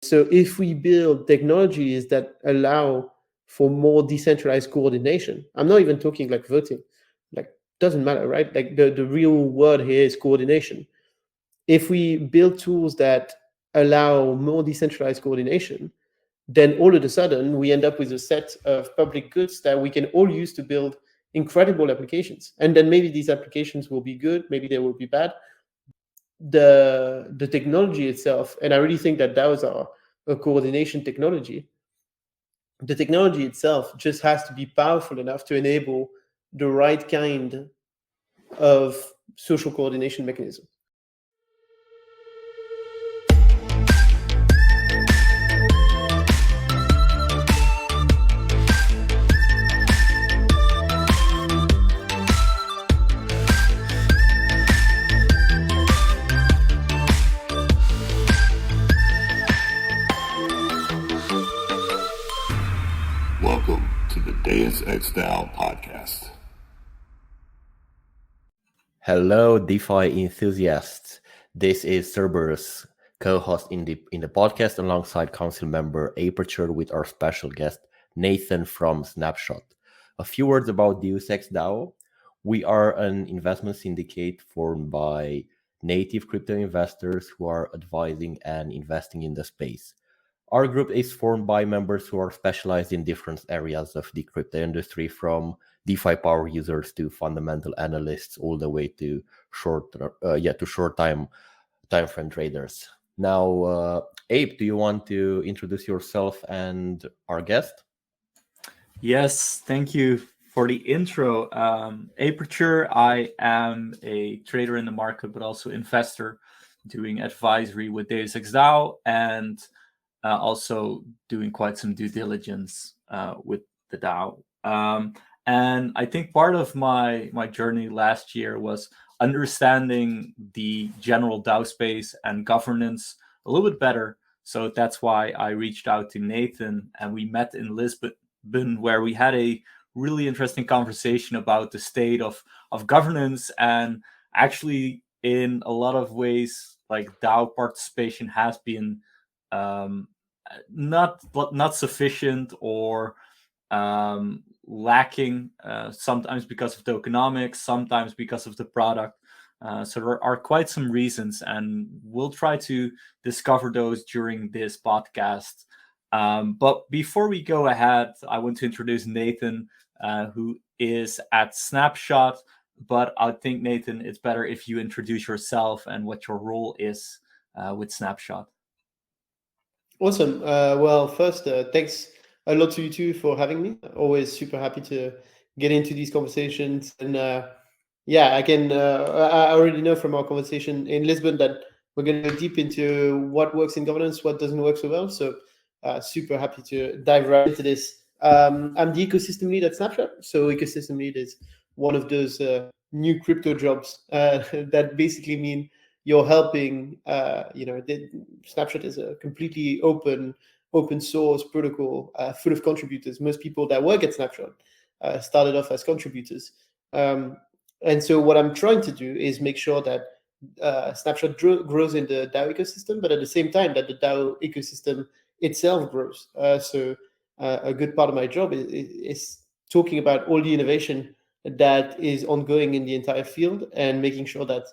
so if we build technologies that allow for more decentralized coordination, I'm not even talking like voting, like doesn't matter, right? Like the real word here is coordination. If we build tools that allow more decentralized coordination, then all of a sudden we end up with a set of public goods that we can all use to build incredible applications. And then maybe these applications will be good, maybe they will be bad. The technology itself, and I really think that DAOs are a coordination technology. The technology itself just has to be powerful enough to enable the right kind of social coordination mechanism. Welcome to the Deus Ex DAO podcast. Hello, DeFi enthusiasts. This is Cerberus, co-host in the podcast alongside council member Aperture with our special guest Nathan from Snapshot. A few words about Deus Ex DAO. We are an investment syndicate formed by native crypto investors who are advising and investing in the space. Our group is formed by members who are specialized in different areas of the crypto industry, from DeFi power users to fundamental analysts, all the way to short time frame traders. Now, Abe, do you want to introduce yourself and our guest? Yes, thank you for the intro. Aperture, I am a trader in the market, but also investor doing advisory with Deus Ex DAO, and also doing quite some due diligence with the DAO. And I think part of my journey last year was understanding the general DAO space and governance a little bit better. So that's why I reached out to Nathan, and we met in Lisbon, where we had a really interesting conversation about the state of governance. And actually, in a lot of ways, like DAO participation has been not sufficient or lacking, sometimes because of tokenomics, sometimes because of the product. So there are quite some reasons, and we'll try to discover those during this podcast. But before we go ahead, I want to introduce Nathan, who is at Snapshot. But I think, Nathan, it's better if you introduce yourself and what your role is with Snapshot. Awesome. Well, first, thanks a lot to you two for having me. Always super happy to get into these conversations. And I already know from our conversation in Lisbon that we're going to go deep into what works in governance, what doesn't work so well. So super happy to dive right into this. I'm the ecosystem lead at Snapshot. So ecosystem lead is one of those new crypto jobs that basically mean you're helping, Snapshot is a completely open source protocol full of contributors. Most people that work at Snapshot started off as contributors. And so what I'm trying to do is make sure that Snapshot grows in the DAO ecosystem, but at the same time that the DAO ecosystem itself grows. So a good part of my job is talking about all the innovation that is ongoing in the entire field and making sure that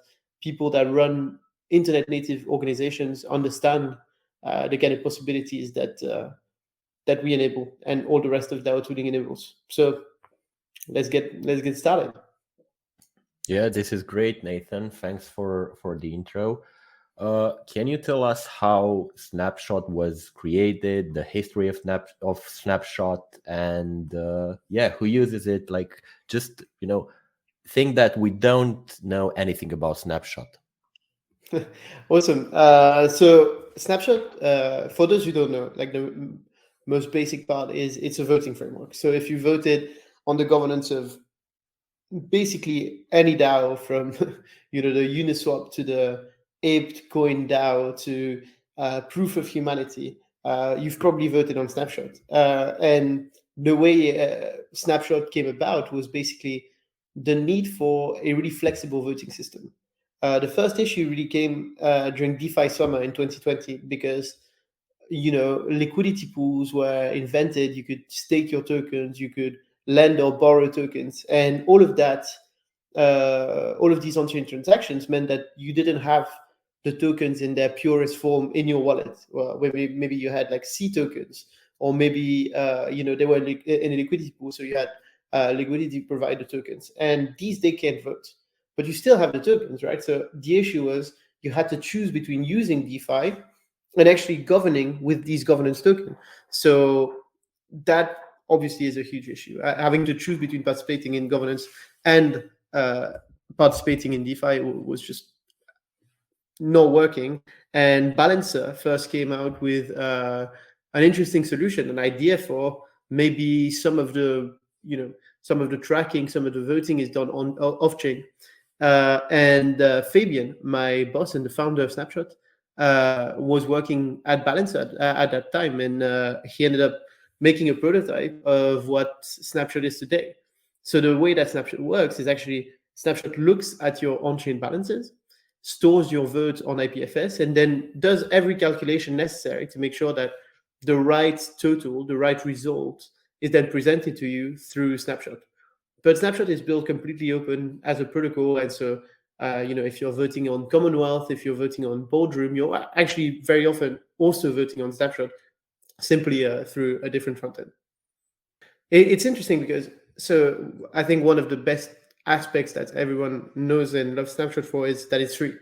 people that run internet native organizations understand the kind of possibilities that we enable and all the rest of DAO tooling enables. So let's get started. Yeah, this is great, Nathan. Thanks for the intro. Can you tell us how Snapshot was created, the history of Snapshot, and who uses it? Like, just think that we don't know anything about Snapshot. Awesome. So Snapshot, for those who don't know, like the most basic part is it's a voting framework. So if you voted on the governance of basically any DAO, from the Uniswap to the Aped Coin DAO to Proof of Humanity, you've probably voted on Snapshot. And the way Snapshot came about was basically the need for a really flexible voting system. The first issue really came during DeFi summer in 2020, because liquidity pools were invented. You could stake your tokens, you could lend or borrow tokens, and all of that, all of these on-chain transactions meant that you didn't have the tokens in their purest form in your wallet. Well, maybe you had like C tokens, or maybe they were in a liquidity pool, so you had liquidity provider tokens, and these they can't vote, but you still have the tokens, right? So the issue was you had to choose between using DeFi and actually governing with these governance tokens. So that obviously is a huge issue. Having to choose between participating in governance and participating in DeFi was just not working. And Balancer first came out with an interesting solution, an idea for maybe some of the tracking, some of the voting is done on off chain. And Fabian, my boss and the founder of Snapshot, was working at Balancer at that time, and he ended up making a prototype of what Snapshot is today. So the way that Snapshot works is actually Snapshot looks at your on-chain balances, stores your vote on IPFS, and then does every calculation necessary to make sure that the right total, the right result, is then presented to you through Snapshot. But Snapshot is built completely open as a protocol, and so if you're voting on Commonwealth, if you're voting on Boardroom, you're actually very often also voting on Snapshot, simply through a different front end. It's interesting because, so I think one of the best aspects that everyone knows and loves Snapshot for is that it's free.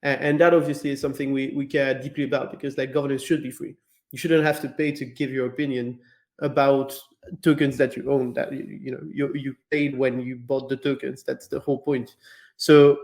And that obviously is something we care deeply about, because like governance should be free. You shouldn't have to pay to give your opinion about tokens that you own, that you paid when you bought the tokens. That's the whole point. So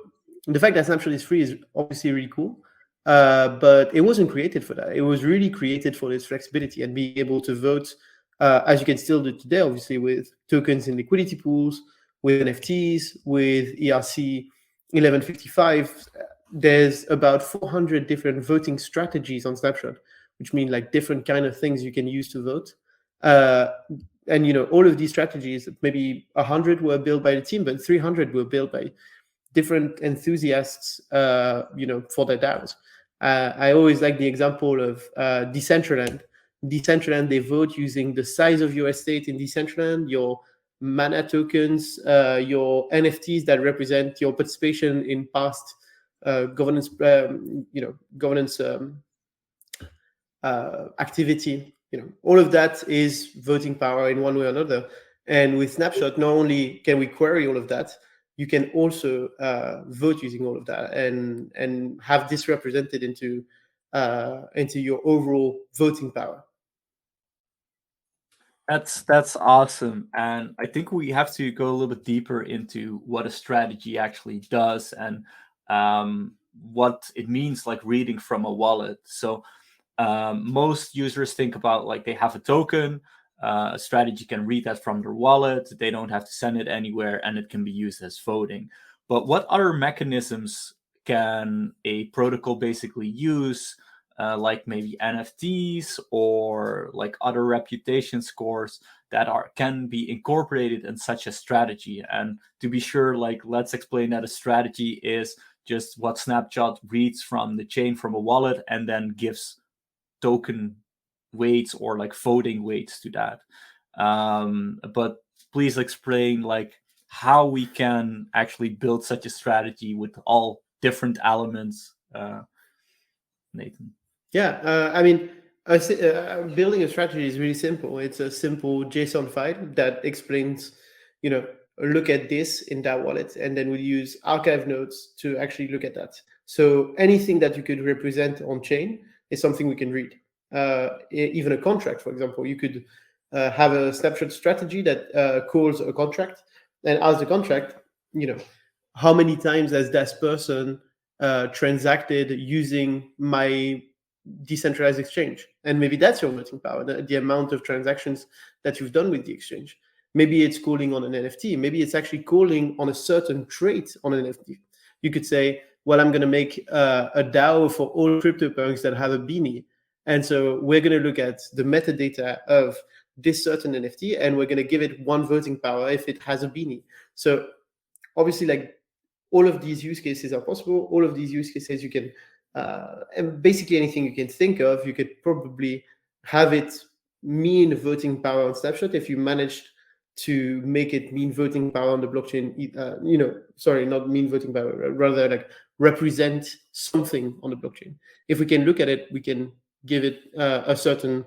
the fact that Snapshot is free is obviously really cool, but it wasn't created for that. It was really created for this flexibility and being able to vote, as you can still do today, obviously, with tokens in liquidity pools, with NFTs, with ERC 1155. There's about 400 different voting strategies on Snapshot, which mean like different kind of things you can use to vote. And all of these strategies, maybe 100 were built by the team, but 300 were built by different enthusiasts, for their DAOs. I always like the example of Decentraland. Decentraland, they vote using the size of your estate in Decentraland, your mana tokens, your NFTs that represent your participation in past governance, activity. All of that is voting power in one way or another. And with Snapshot, not only can we query all of that, you can also vote using all of that and have this represented into your overall voting power. That's awesome. And I think we have to go a little bit deeper into what a strategy actually does and what it means, like reading from a wallet. So most users think about like they have a token, a strategy can read that from their wallet. They don't have to send it anywhere, and it can be used as voting. But what other mechanisms can a protocol basically use, like maybe NFTs or like other reputation scores that can be incorporated in such a strategy? And to be sure, like let's explain that a strategy is just what Snapshot reads from the chain from a wallet and then gives token weights or like voting weights to that. But please explain like how we can actually build such a strategy with all different elements, Nathan. Yeah, building a strategy is really simple. It's a simple JSON file that explains, look at this in that wallet, and then we use archive nodes to actually look at that. So anything that you could represent on chain is something we can read. Even a contract, for example, you could have a Snapshot strategy that calls a contract and asks the contract, how many times has that person transacted using my decentralized exchange? And maybe that's your voting power, the amount of transactions that you've done with the exchange. Maybe it's calling on an NFT. Maybe it's actually calling on a certain trait on an NFT. You could say, well, I'm going to make a DAO for all CryptoPunks that have a beanie. And so we're going to look at the metadata of this certain NFT, and we're going to give it one voting power if it has a beanie. So obviously, like all of these use cases are possible. All of these use cases you can and basically anything you can think of, you could probably have it mean voting power on Snapshot if you managed to make it mean voting power on the blockchain. Sorry, not mean voting power, rather like represent something on the blockchain. If we can look at it, we can give it a certain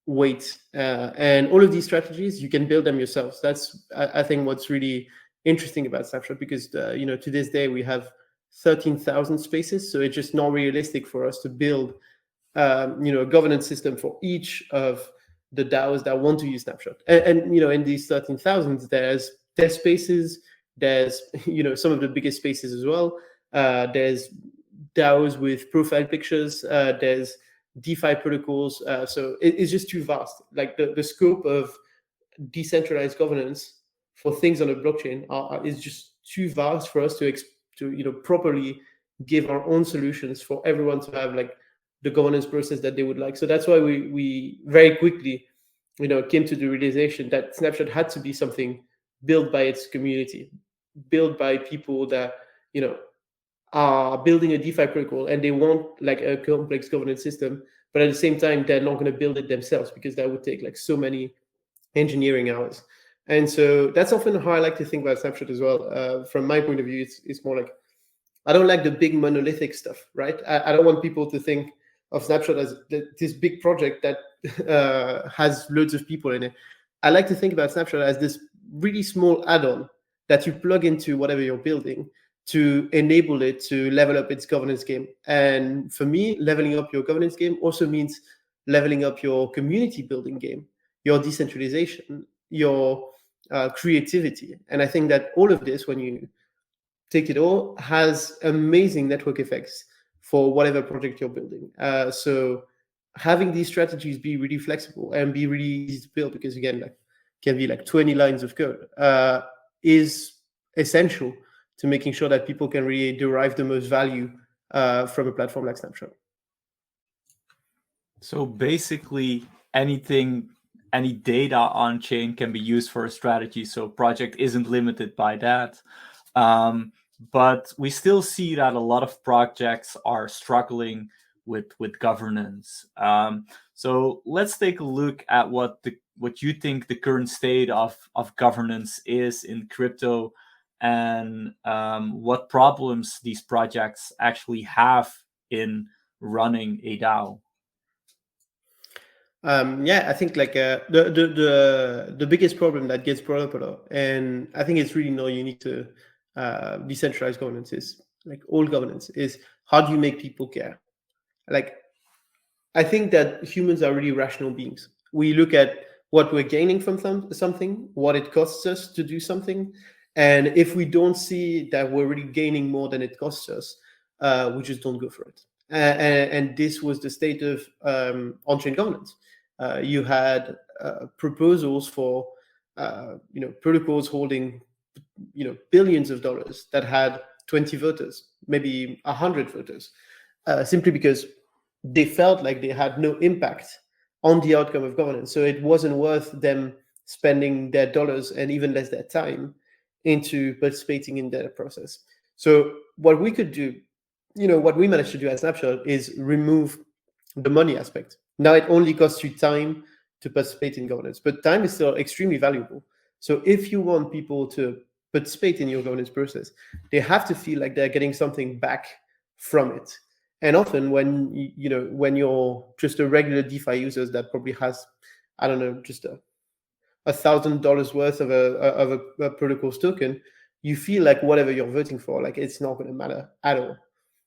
weight, and all of these strategies you can build them yourselves. That's I think what's really interesting about Snapshot, because to this day we have 13,000 spaces, so it's just not realistic for us to build a governance system for each of the DAOs that want to use Snapshot. And in these 13,000, there's test spaces, there's some of the biggest spaces as well. There's DAOs with profile pictures, there's DeFi protocols. So it's just too vast. Like the scope of decentralized governance for things on a blockchain is just too vast for us to properly give our own solutions for everyone to have like the governance process that they would like. So that's why we very quickly came to the realization that Snapshot had to be something built by its community, built by people that are building a DeFi protocol, and they want like a complex governance system, but at the same time they're not going to build it themselves because that would take like so many engineering hours. And so that's often how I like to think about Snapshot as well. From my point of view, it's more like, I don't like the big monolithic stuff, right? I don't want people to think of Snapshot as this big project that has loads of people in it. I like to think about Snapshot as this really small add-on that you plug into whatever you're building to enable it to level up its governance game. And for me, leveling up your governance game also means leveling up your community building game, your decentralization, your creativity. And I think that all of this, when you take it all, has amazing network effects for whatever project you're building. So having these strategies be really flexible and be really easy to build, because again, like can be like 20 lines of code, is essential to making sure that people can really derive the most value from a platform like Snapshot. So basically any data on chain can be used for a strategy. So project isn't limited by that. But we still see that a lot of projects are struggling with governance. So let's take a look at what you think the current state of governance is in crypto, and what problems these projects actually have in running a DAO. I think like the biggest problem that gets brought up a lot, and I think it's really not unique to decentralized governance, is like all governance, is how do you make people care? Like, I think that humans are really rational beings. We look at what we're gaining from something, what it costs us to do something, and if we don't see that we're really gaining more than it costs us, we just don't go for it. And this was the state of on-chain governance. You had proposals for protocols holding billions of dollars that had 20 voters, maybe 100 voters, simply because they felt like they had no impact on the outcome of governance. So it wasn't worth them spending their dollars and even less their time into participating in that process. So what we could do, what we managed to do at Snapshot, is remove the money aspect. Now it only costs you time to participate in governance, but time is still extremely valuable. So if you want people to participate in your governance process, they have to feel like they're getting something back from it. And often when you're just a regular DeFi user that probably has, I don't know, just $1,000 worth of a protocol's token, you feel like whatever you're voting for, like it's not going to matter at all.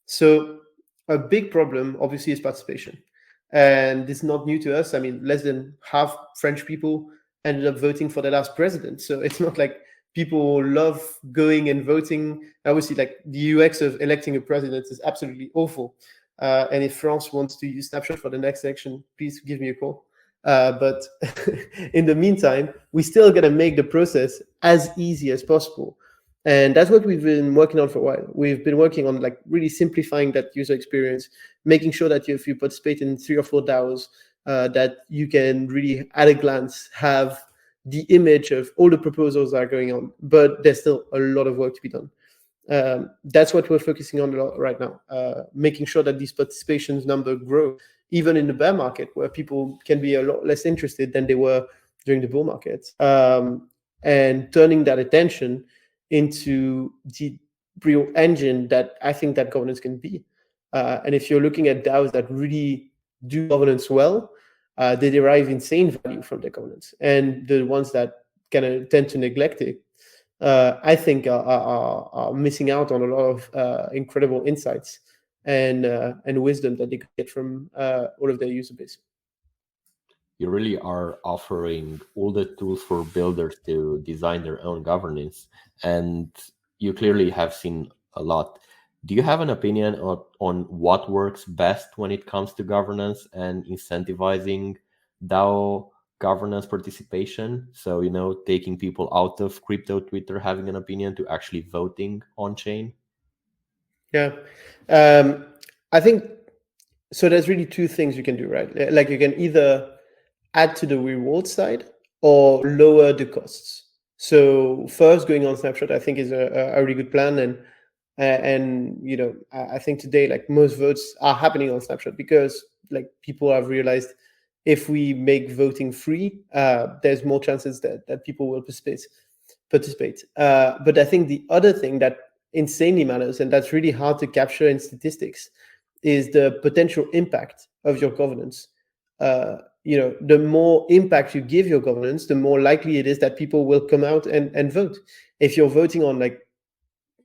So a big problem obviously is participation. And it's not new to us. I mean, less than half French people ended up voting for the last president. So it's not like people love going and voting. Obviously, like the UX of electing a president is absolutely awful. And if France wants to use Snapshot for the next election, please give me a call. But in the meantime, we still got to make the process as easy as possible. And that's what we've been working on for a while. We've been working on like really simplifying that user experience, making sure that if you participate in 3 or 4 DAOs, that you can really at a glance have the image of all the proposals that are going on. But there's still a lot of work to be done. That's what we're focusing on a lot right now, making sure that these participations number grow, even in the bear market, where people can be a lot less interested than they were during the bull market, and turning that attention into the real engine that I think that governance can be. And if you're looking at DAOs that really do governance well, they derive insane value from their governance. And the ones that kind of tend to neglect it, I think are missing out on a lot of incredible insights and wisdom that they could get from all of their user base. You really are offering all the tools for builders to design their own governance, and you clearly have seen a lot. Do you have an opinion on what works best when it comes to governance and incentivizing DAO governance participation? So, taking people out of crypto Twitter having an opinion to actually voting on chain? Yeah. I think so. There's really two things you can do, right? Like you can either add to the reward side or lower the costs. So first, going on Snapshot, I think is a really good plan. And I think today, like, most votes are happening on Snapshot because like people have realized if we make voting free, there's more chances that people will participate. But I think the other thing that insanely matters, and that's really hard to capture in statistics, is the potential impact of your governance. The more impact you give your governance, the more likely it is that people will come out and vote. If you're voting on like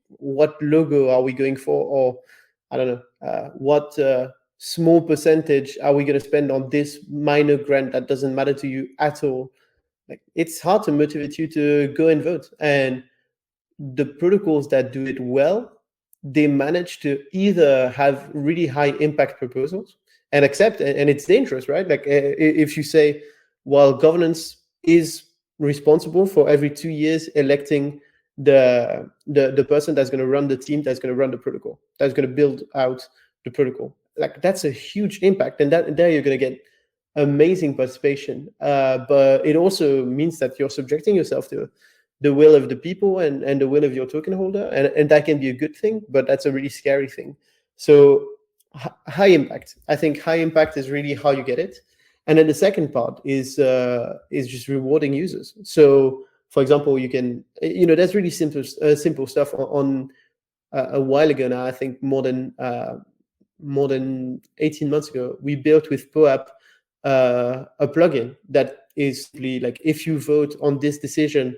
what logo are we going for, or I don't know, what small percentage are we going to spend on this minor grant that doesn't matter to you at all, like it's hard to motivate you to go and vote. And the protocols that do it well, they manage to either have really high impact proposals and accept, and it's dangerous, right? Like if you say, well, governance is responsible for every 2 years electing the person that's going to run the team, that's going to run the protocol, that's going to build out the protocol, like that's a huge impact, and there you're going to get amazing participation. But it also means that you're subjecting yourself to the will of the people and the will of your token holder, and that can be a good thing, but that's a really scary thing. So high impact, I think high impact is really how you get it. And then the second part is just rewarding users. So for example, you can, there's really simple stuff on a while ago now. I think more than 18 months ago, we built with POAP a plugin that is really like, if you vote on this decision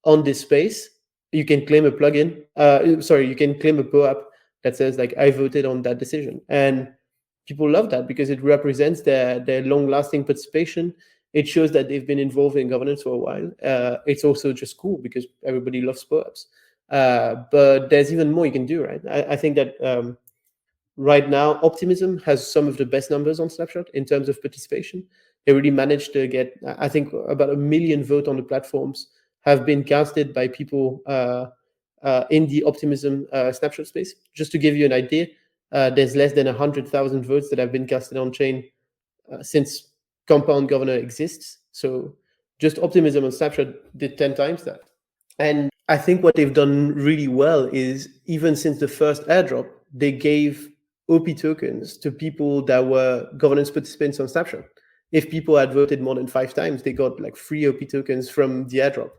on this space, you can claim a plugin. You can claim a POAP that says like, I voted on that decision. And people love that because it represents their long-lasting participation. It shows that they've been involved in governance for a while. It's also just cool because everybody loves POAPs. But there's even more you can do, right? I think that right now, Optimism has some of the best numbers on Snapshot in terms of participation. They really managed to get, I think, about 1 million votes on the platforms have been casted by people in the Optimism Snapshot space. Just to give you an idea, there's less than 100,000 votes that have been casted on chain since Compound Governor exists. So just Optimism on Snapshot did 10 times that. And I think what they've done really well is, even since the first airdrop, they gave OP tokens to people that were governance participants on Snapshot. If people had voted more than 5 times, they got like free OP tokens from the airdrop.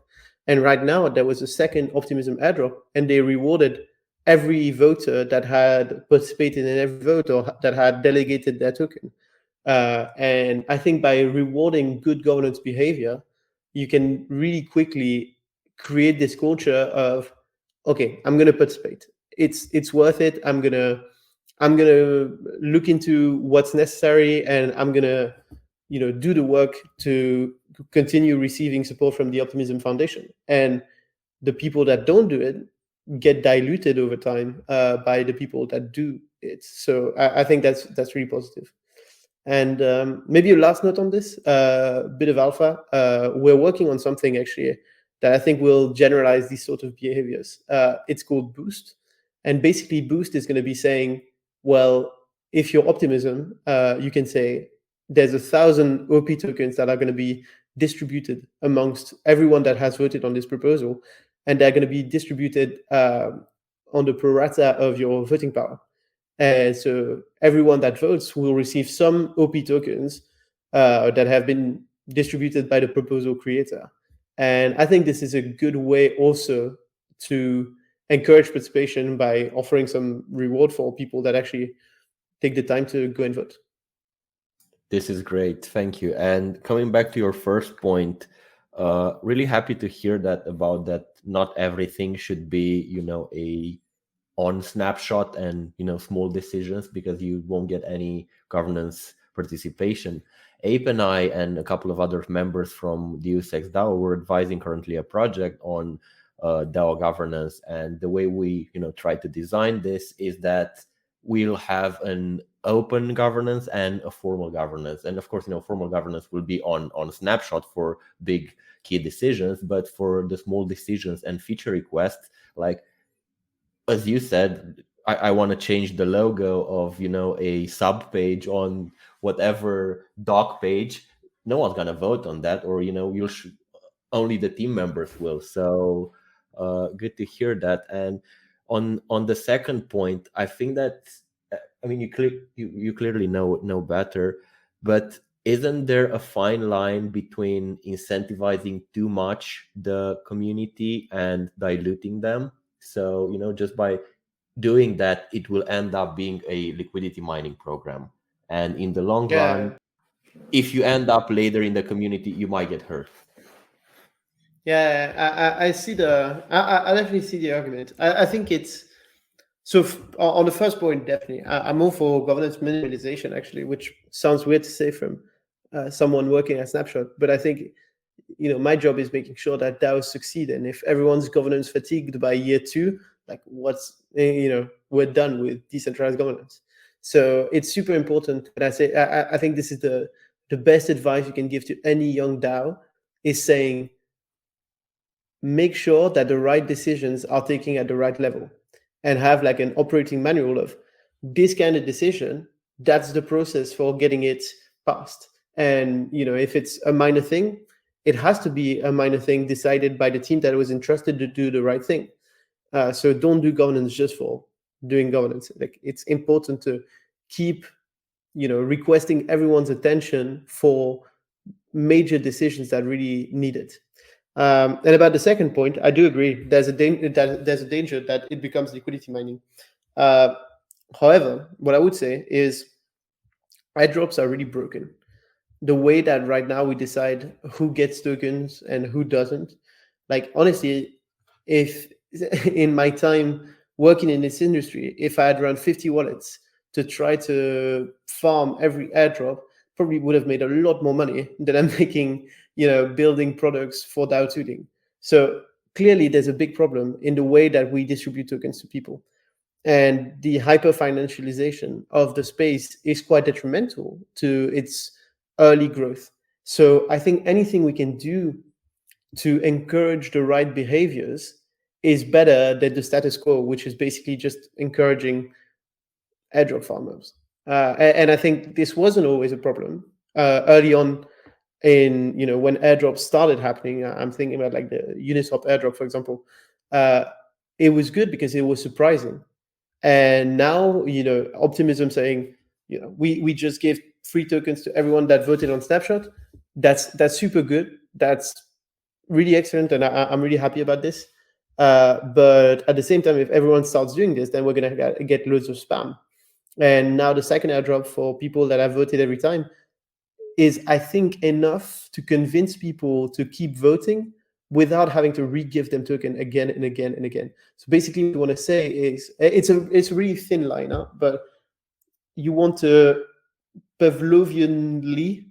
And right now, there was a second Optimism airdrop, and they rewarded every voter that had participated in every vote or that had delegated their token. And I think by rewarding good governance behavior, you can really quickly create this culture of, okay, I'm going to participate. It's worth it. I'm gonna look into what's necessary, and I'm gonna do the work to continue receiving support from the Optimism Foundation. And the people that don't do it get diluted over time by the people that do it. So I think that's really positive. And maybe a last note on this, bit of alpha. We're working on something actually that I think will generalize these sort of behaviors. It's called Boost. And basically Boost is going to be saying, well, if you're Optimism, you can say there's 1,000 OP tokens that are going to be distributed amongst everyone that has voted on this proposal. And they're going to be distributed on the pro rata of your voting power. And so everyone that votes will receive some OP tokens that have been distributed by the proposal creator. And I think this is a good way also to encourage participation by offering some reward for people that actually take the time to go and vote. This is great. Thank you. And coming back to your first point, really happy to hear that about that. Not everything should be, a on snapshot and, small decisions, because you won't get any governance participation. Ape and I and a couple of other members from Deus Ex DAO were advising currently a project on DAO governance. And the way we, try to design this is that we'll have an open governance and a formal governance. And of course, formal governance will be on snapshot for big key decisions, but for the small decisions and feature requests, like as you said, I want to change the logo of a sub page on whatever doc page. No one's gonna vote on that, or only the team members will. So good to hear that. And on the second point, I think that you clearly know better, but isn't there a fine line between incentivizing too much the community and diluting them? So just by doing that, it will end up being a liquidity mining program, and in the long run, if you end up later in the community, you might get hurt. Yeah, I see I definitely see the argument. I think it's so on the first point, definitely. I'm all for governance minimalization, actually, which sounds weird to say from someone working at Snapshot, but I think my job is making sure that DAOs succeed. And if everyone's governance fatigued by year 2, like we're done with decentralized governance. So it's super important. And I think this is the best advice you can give to any young DAO is saying, make sure that the right decisions are taken at the right level, and have like an operating manual of this kind of decision. That's the process for getting it passed. And if it's a minor thing, it has to be a minor thing decided by the team that was entrusted to do the right thing. So don't do governance just for doing governance. Like, it's important to keep, requesting everyone's attention for major decisions that really need it. And about the second point, I do agree. There's a danger that it becomes liquidity mining. However, what I would say is airdrops are really broken. The way that right now we decide who gets tokens and who doesn't, like, honestly, if in my time working in this industry, if I had run 50 wallets to try to farm every airdrop, probably would have made a lot more money than I'm making, building products for DAO tooling. So clearly there's a big problem in the way that we distribute tokens to people. And the hyper-financialization of the space is quite detrimental to its early growth. So I think anything we can do to encourage the right behaviors is better than the status quo, which is basically just encouraging airdrop farmers. And I think this wasn't always a problem early on. In when airdrops started happening, I'm thinking about like the Uniswap airdrop, for example. It was good because it was surprising. And now optimism saying we just gave free tokens to everyone that voted on Snapshot. That's super good. That's really excellent, and I'm really happy about this. But at the same time, if everyone starts doing this, then we're gonna get loads of spam. And now the second airdrop for people that have voted every time is, I think, enough to convince people to keep voting without having to re-give them token again and again and again. So basically what I want to say is it's a really thin line, but you want to Pavlovianly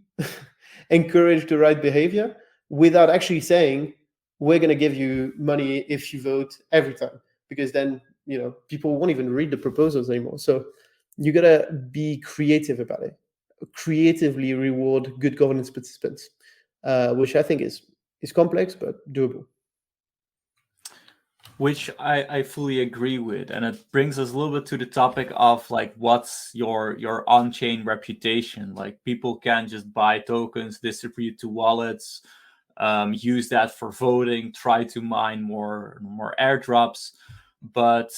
encourage the right behavior without actually saying we're going to give you money if you vote every time, because then people won't even read the proposals anymore. So you got to be creative about it. Creatively reward good governance participants, which I think is complex but doable. Which I fully agree with, and it brings us a little bit to the topic of like, what's your on-chain reputation? Like, people can just buy tokens, distribute to wallets, use that for voting, try to mine more airdrops. but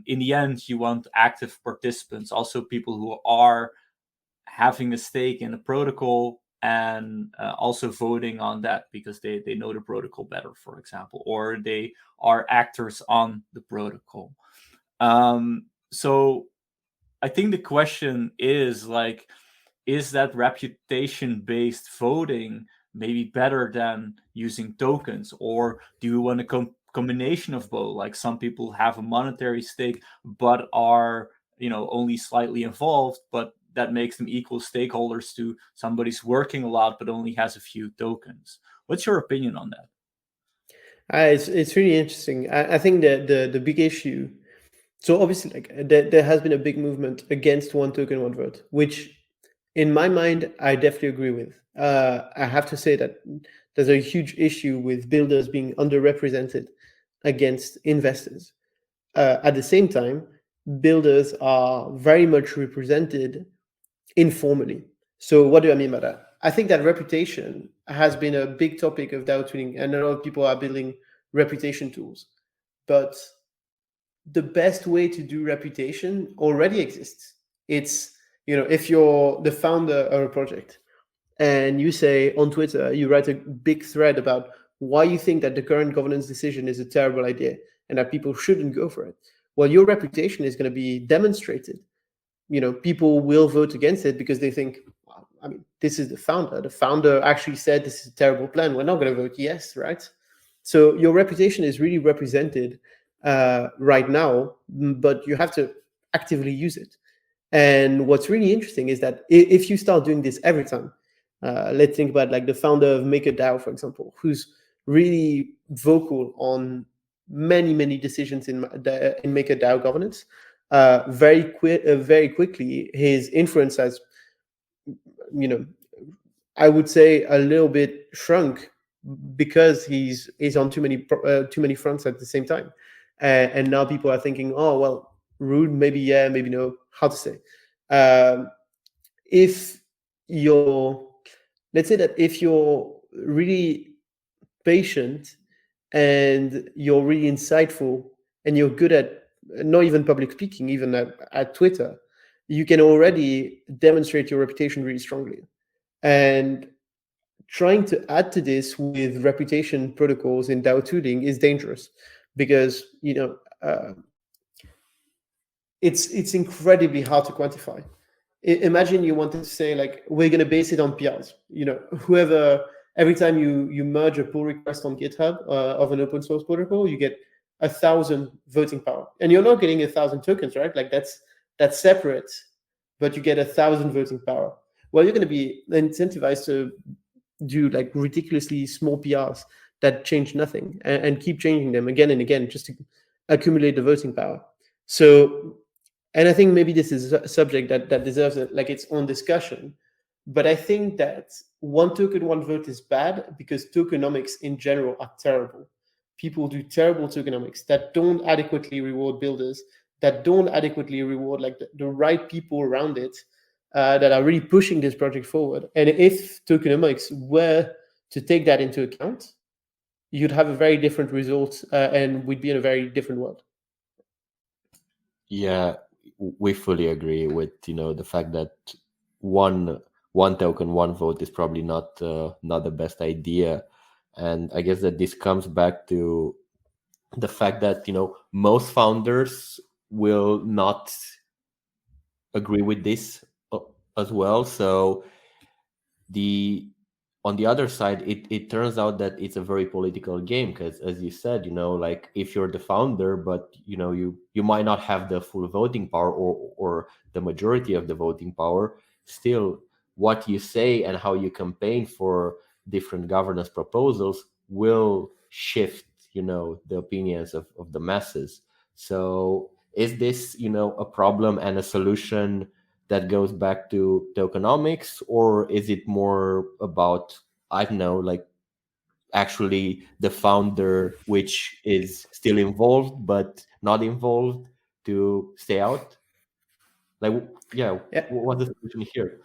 in the end, you want active participants, also people who are having a stake in the protocol and also voting on that because they know the protocol better, for example, or they are actors on the protocol. So I think the question is like, is that reputation-based voting maybe better than using tokens, or do you want a combination of both? Like some people have a monetary stake but are only slightly involved, but that makes them equal stakeholders to somebody's working a lot but only has a few tokens. What's your opinion on that? It's really interesting. I think that the big issue. So obviously, like there has been a big movement against one token, one vote, which, in my mind, I definitely agree with. I have to say that there's a huge issue with builders being underrepresented against investors. At the same time, builders are very much represented informally. So what do I mean by that? I think that reputation has been a big topic of DAO tuning, and a lot of people are building reputation tools. But the best way to do reputation already exists. It's, if you're the founder of a project and you say on Twitter, you write a big thread about why you think that the current governance decision is a terrible idea and that people shouldn't go for it. Well, your reputation is going to be demonstrated. People will vote against it because they think, well, I mean, this is the founder. The founder actually said this is a terrible plan. We're not going to vote yes, right? So your reputation is really represented right now, but you have to actively use it. And what's really interesting is that if you start doing this every time, let's think about like the founder of MakerDAO, for example, who's really vocal on many decisions in MakerDAO governance. Very quickly, his influence has, I would say, a little bit shrunk because he's on too many fronts at the same time. And now people are thinking, oh, well, rude, maybe yeah, maybe no, how to say. Let's say that if you're really patient and you're really insightful and you're good at not even public speaking, even at Twitter, you can already demonstrate your reputation really strongly. And trying to add to this with reputation protocols in DAO tooling is dangerous because it's incredibly hard to quantify. Imagine you wanted to say like, we're going to base it on PRs. Whoever, every time you merge a pull request on GitHub of an open source protocol, you get 1,000 voting power, and you're not getting 1,000 tokens, right? Like that's separate, but you get 1,000 voting power. Well, you're going to be incentivized to do like ridiculously small PRs that change nothing and keep changing them again and again just to accumulate the voting power. So, and I think maybe this is a subject that deserves like its own discussion. But I think that one token, one vote is bad because tokenomics in general are terrible. People do terrible tokenomics that don't adequately reward builders, that don't adequately reward like the right people around it, that are really pushing this project forward. And if tokenomics were to take that into account, you'd have a very different result, and we'd be in a very different world. Yeah, we fully agree with the fact that one token, one vote is probably not the best idea. And I guess that this comes back to the fact that most founders will not agree with this as well. So on the other side, it turns out that it's a very political game because, as you said, like if you're the founder, but you might not have the full voting power or the majority of the voting power, still what you say and how you campaign for different governance proposals will shift the opinions of the masses. So is this a problem and a solution that goes back to tokenomics, or is it more about, I don't know, like actually the founder which is still involved but not involved to stay out? Like, yeah. What's the solution here?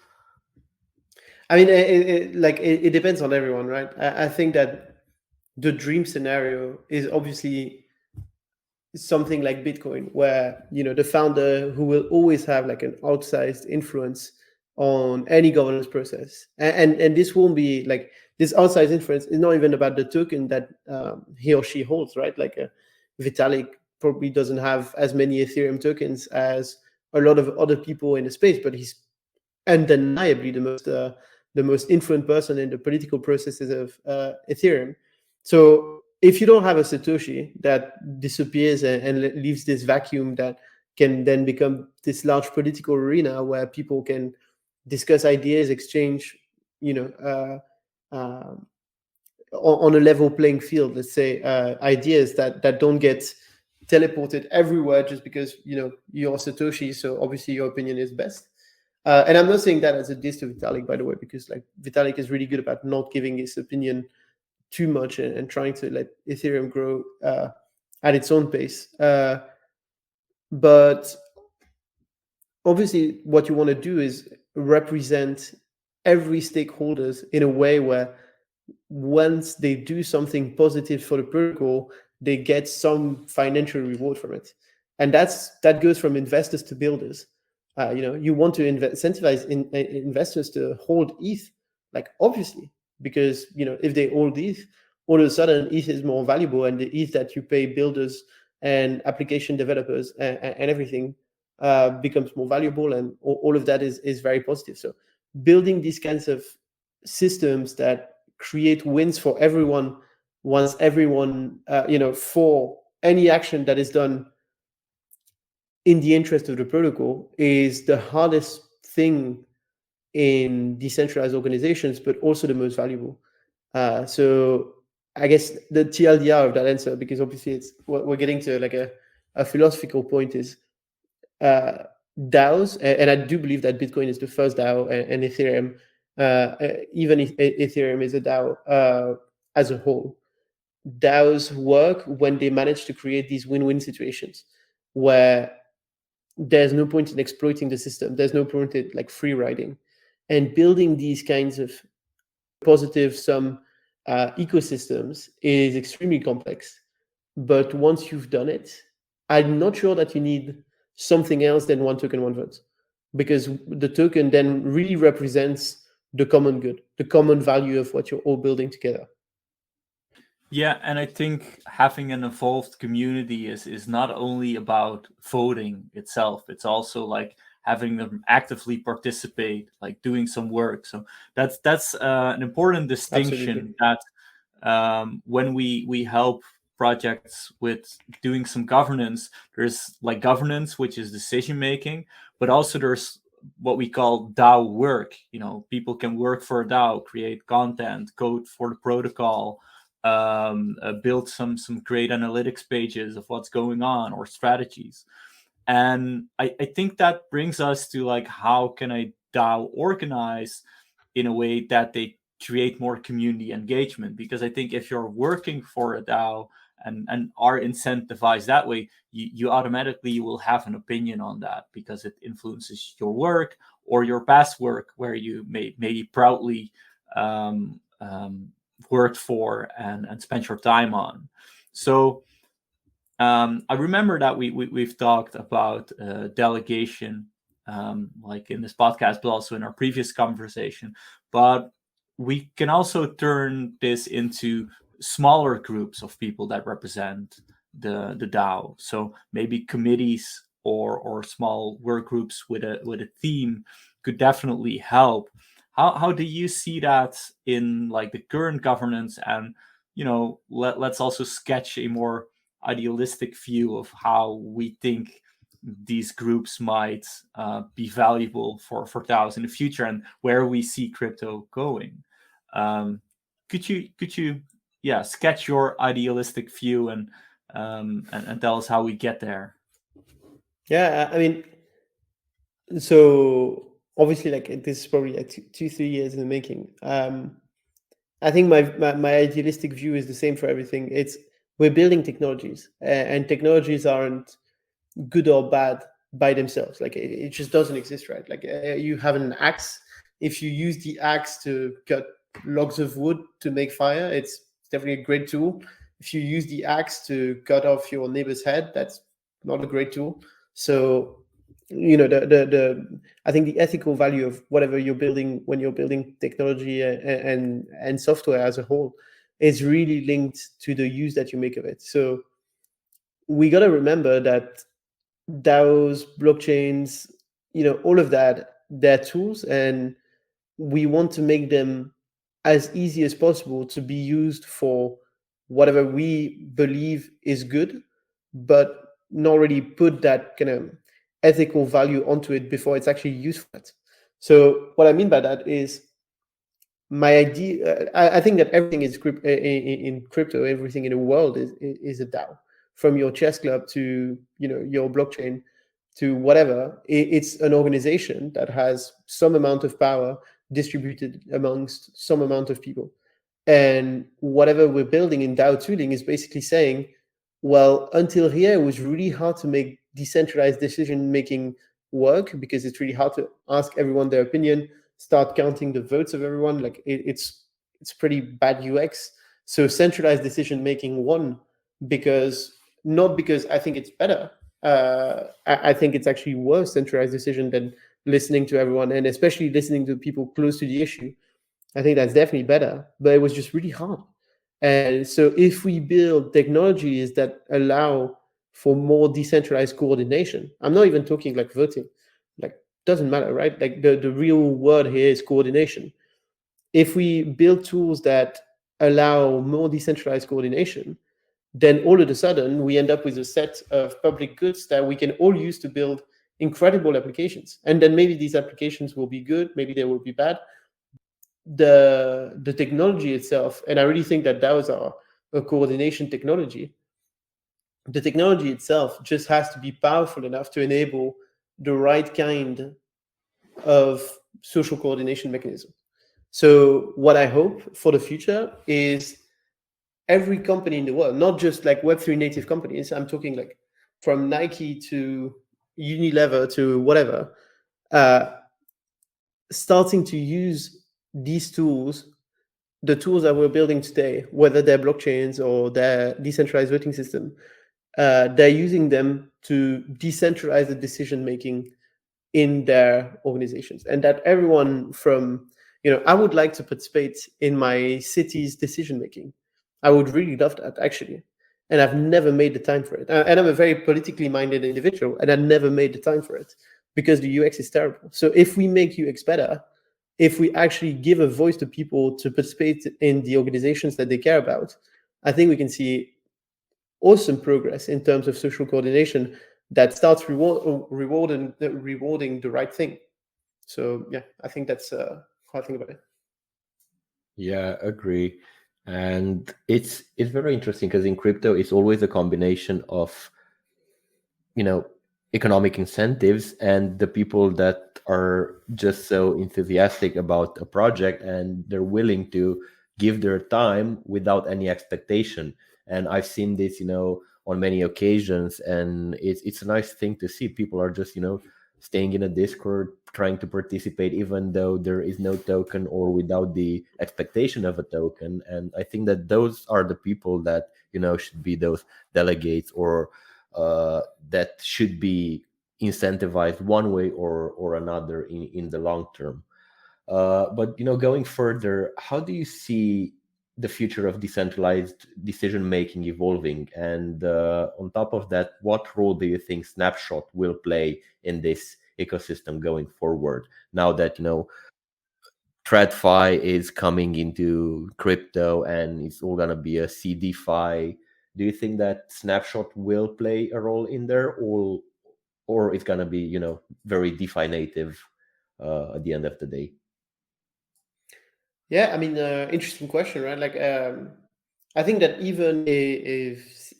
I mean, it depends on everyone, right? I think that the dream scenario is obviously something like Bitcoin, where the founder who will always have like an outsized influence on any governance process, and this won't be like this outsized influence is not even about the token that he or she holds, right? Like Vitalik probably doesn't have as many Ethereum tokens as a lot of other people in the space, but he's undeniably the most influent person in the political processes of Ethereum. So if you don't have a Satoshi that disappears and leaves this vacuum that can then become this large political arena where people can discuss ideas, exchange, on a level playing field, let's say, ideas that don't get teleported everywhere just because you're Satoshi, so obviously your opinion is best. And I'm not saying that as a diss to Vitalik, by the way, because like Vitalik is really good about not giving his opinion too much and trying to let Ethereum grow at its own pace. But obviously, what you want to do is represent every stakeholders in a way where once they do something positive for the protocol, they get some financial reward from it. And that goes from investors to builders. You want to incentivize investors to hold ETH, like obviously, because if they hold ETH, all of a sudden ETH is more valuable, and the ETH that you pay builders and application developers and everything becomes more valuable, and all of that is very positive. So building these kinds of systems that create wins for everyone, once everyone, for any action that is done in the interest of the protocol, is the hardest thing in decentralized organizations, but also the most valuable. So I guess the TLDR of that answer, because obviously we're getting to like a philosophical point, is DAOs, and I do believe that Bitcoin is the first DAO, and Ethereum, even if Ethereum is a DAO as a whole. DAOs work when they manage to create these win-win situations where there's no point in exploiting the system. There's no point in like free riding, and building these kinds of positive sum ecosystems is extremely complex. But once you've done it, I'm not sure that you need something else than one token, one vote, because the token then really represents the common good, the common value of what you're all building together. Yeah, and I think having an involved community is not only about voting itself. It's also like having them actively participate, like doing some work. So that's an important distinction. Absolutely. That when we help projects with doing some governance, there's like governance, which is decision making, but also there's what we call DAO work. People can work for a DAO, create content, code for the protocol, build some great analytics pages of what's going on or strategies. And I think that brings us to like, how can a DAO organize in a way that they create more community engagement? Because I think if you're working for a DAO and are incentivized that way, you automatically will have an opinion on that, because it influences your work or your past work where you maybe proudly worked for and spent your time on. So I remember that we've talked about delegation, like in this podcast, but also in our previous conversation. But we can also turn this into smaller groups of people that represent the DAO. So maybe committees or small work groups with a theme could definitely help. How do you see that in like the current governance? And let's also sketch a more idealistic view of how we think these groups might be valuable for DAOs in the future, and where we see crypto going. Could you sketch your idealistic view and tell us how we get there? Yeah, I mean, so obviously, like this is probably like 2-3 years in the making. I think my idealistic view is the same for everything. We're building technologies, and technologies aren't good or bad by themselves. Like it just doesn't exist, right? Like you have an axe. If you use the axe to cut logs of wood to make fire, it's definitely a great tool. if you use the axe to cut off your neighbor's head, that's not a great tool. So, I think the ethical value of whatever you're building when you're building technology and software as a whole is really linked to the use that you make of it. So we got to remember that DAOs, blockchains, all of that, they're tools, and we want to make them as easy as possible to be used for whatever we believe is good, but not really put that kind of ethical value onto it before it's actually used for it. So what I mean by that is my idea. I think that everything is in crypto. Everything in the world is a DAO, from your chess club to your blockchain to whatever. It's an organization that has some amount of power distributed amongst some amount of people. And whatever we're building in DAO tooling is basically saying, well, until here, it was really hard to make decentralized decision-making work because it's really hard to ask everyone their opinion, start counting the votes of everyone. Like it's pretty bad UX. So centralized decision-making won not because I think it's better. I think it's actually worse centralized decision than listening to everyone, and especially listening to people close to the issue. I think that's definitely better, but it was just really hard. And so if we build technologies that allow for more decentralized coordination, I'm not even talking like voting, like doesn't matter, right? Like the real word here is coordination. If we build tools that allow more decentralized coordination, then all of a sudden we end up with a set of public goods that we can all use to build incredible applications. And then maybe these applications will be good, maybe they will be bad. The technology itself, and I really think that DAOs are a coordination technology. The technology itself just has to be powerful enough to enable the right kind of social coordination mechanism. So what I hope for the future is every company in the world, not just like Web3 native companies, I'm talking like from Nike to Unilever to whatever, starting to use these tools, the tools that we're building today, whether they're blockchains or their decentralized voting system, they're using them to decentralize the decision-making in their organizations. And that everyone from, I would like to participate in my city's decision-making. I would really love that, actually. And I've never made the time for it. And I'm a very politically minded individual, and I never made the time for it because the UX is terrible. So if we make UX better, if we actually give a voice to people to participate in the organizations that they care about, I think we can see awesome progress in terms of social coordination that starts rewarding the right thing. So yeah, I think that's how I think about it. Yeah, agree. And it's very interesting because in crypto, it's always a combination of, economic incentives and the people that are just so enthusiastic about a project and they're willing to give their time without any expectation. And I've seen this, on many occasions, and it's a nice thing to see. People are just, staying in a Discord, trying to participate, even though there is no token or without the expectation of a token. And I think that those are the people that, should be those delegates or that should be incentivized one way or another in the long term. But going further, how do you see the future of decentralized decision making evolving? And on top of that, what role do you think Snapshot will play in this ecosystem going forward? Now that TradFi is coming into crypto and it's all gonna be a CDFi. Do you think that Snapshot will play a role in there, or it's gonna be very DeFi native at the end of the day? Yeah, I mean, interesting question, right? Like, I think that even if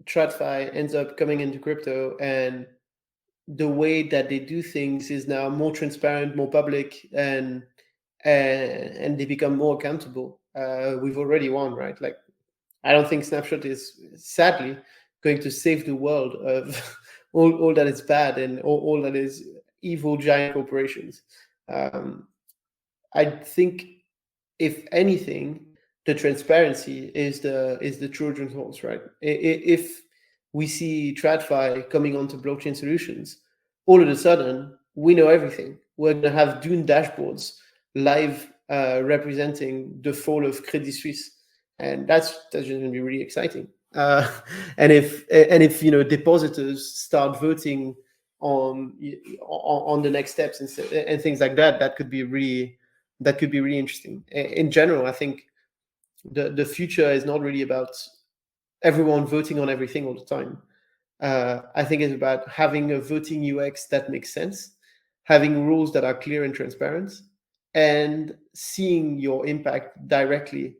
TradFi ends up coming into crypto and the way that they do things is now more transparent, more public, and they become more accountable, we've already won, right? Like, I don't think Snapshot is sadly going to save the world of all that is bad and all that is evil giant corporations. I think, if anything, the transparency is the Trojan horse, right? If we see TradFi coming onto blockchain solutions, all of a sudden we know everything. We're going to have Dune dashboards live representing the fall of Credit Suisse, and that's just going to be really exciting. And if depositors start voting on the next steps and things like that, that could be really interesting. In general, I think the future is not really about everyone voting on everything all the time. I think it's about having a voting UX that makes sense, having rules that are clear and transparent, and seeing your impact directly.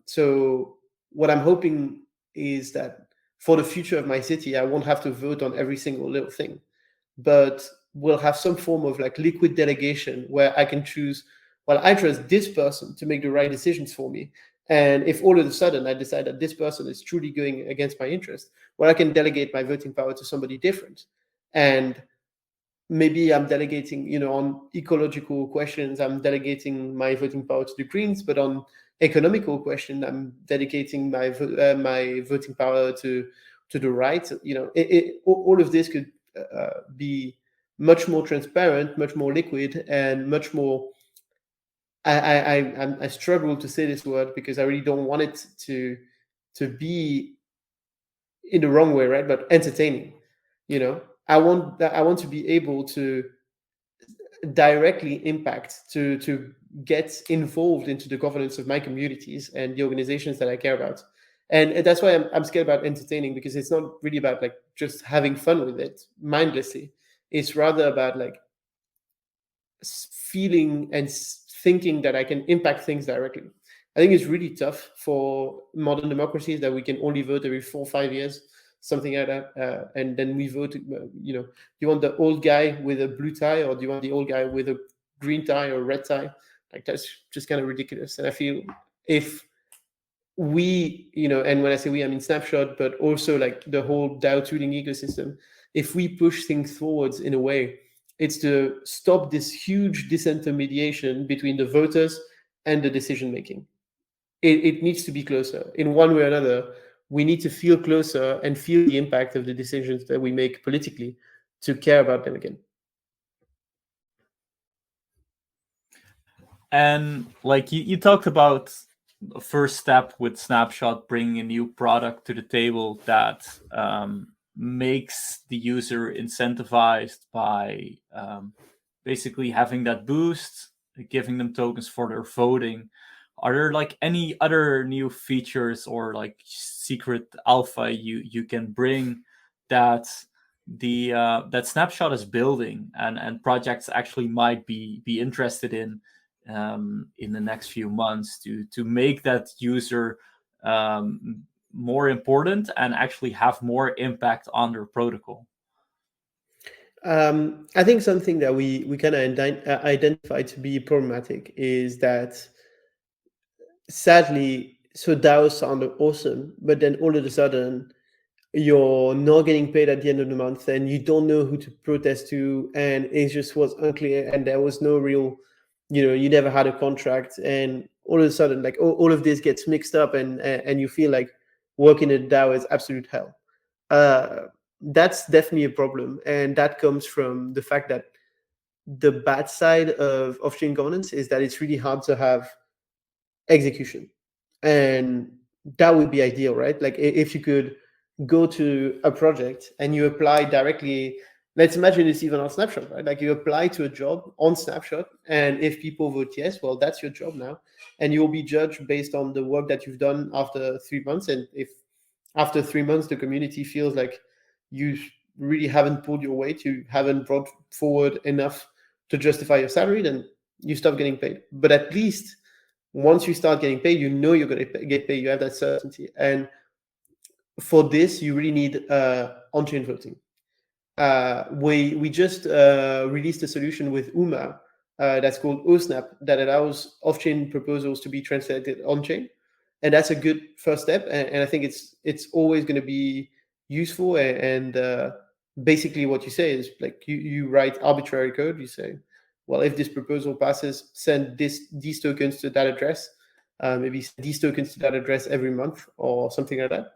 So what I'm hoping is that for the future of my city, I won't have to vote on every single little thing, but we'll have some form of like liquid delegation where I can choose, well, I trust this person to make the right decisions for me. And if all of a sudden I decide that this person is truly going against my interest, well, I can delegate my voting power to somebody different. And maybe I'm delegating, on ecological questions, I'm delegating my voting power to the Greens, but on economical question, I'm dedicating my voting power to the right. All of this could be much more transparent, much more liquid, and much more. I struggle to say this word because I really don't want it to be in the wrong way, right? But entertaining. I want to be able to directly impact, to get involved into the governance of my communities and the organizations that I care about. And that's why I'm scared about entertaining, because it's not really about like just having fun with it mindlessly. It's rather about like feeling and thinking that I can impact things directly. I think it's really tough for modern democracies that we can only vote every 4 or 5 years, something like that. And then we vote, do you want the old guy with a blue tie, or do you want the old guy with a green tie or red tie? Like, that's just kind of ridiculous. And I feel if we, and when I say we, I mean Snapshot, but also like the whole DAO tooling ecosystem, if we push things forwards in a way, it's to stop this huge disintermediation between the voters and the decision making. It needs to be closer in one way or another. We need to feel closer and feel the impact of the decisions that we make politically to care about them again. And like you talked about the first step with Snapshot, bringing a new product to the table that makes the user incentivized by basically having that boost, giving them tokens for their voting. Are there like any other new features or like secret alpha you can bring that that Snapshot is building and projects actually might be interested in the next few months to make that user more important and actually have more impact on their protocol? I think something that we kind of identify to be problematic is that, sadly, so DAOs sound awesome, but then all of a sudden you're not getting paid at the end of the month and you don't know who to protest to, and it just was unclear, and there was no real, you never had a contract, and all of a sudden like all of this gets mixed up, and you feel like working at DAO is absolute hell. That's definitely a problem, and that comes from the fact that the bad side of off-chain governance is that it's really hard to have execution, and that would be ideal, right? Like if you could go to a project and you apply directly. Let's imagine it's even on Snapshot, right? Like you apply to a job on Snapshot, and if people vote yes, well, that's your job now, and you'll be judged based on the work that you've done after 3 months. And if after 3 months the community feels like you really haven't pulled your weight, you haven't brought forward enough to justify your salary, then you stop getting paid. But at least once you start getting paid, you're going to get paid. You have that certainty. And for this, you really need on-chain voting. We just released a solution with UMA that's called OSNAP that allows off-chain proposals to be translated on-chain, and that's a good first step. And I think it's always going to be useful. And basically, what you say is like you write arbitrary code. You say, well, if this proposal passes, send these tokens to that address. maybe these tokens to that address every month or something like that.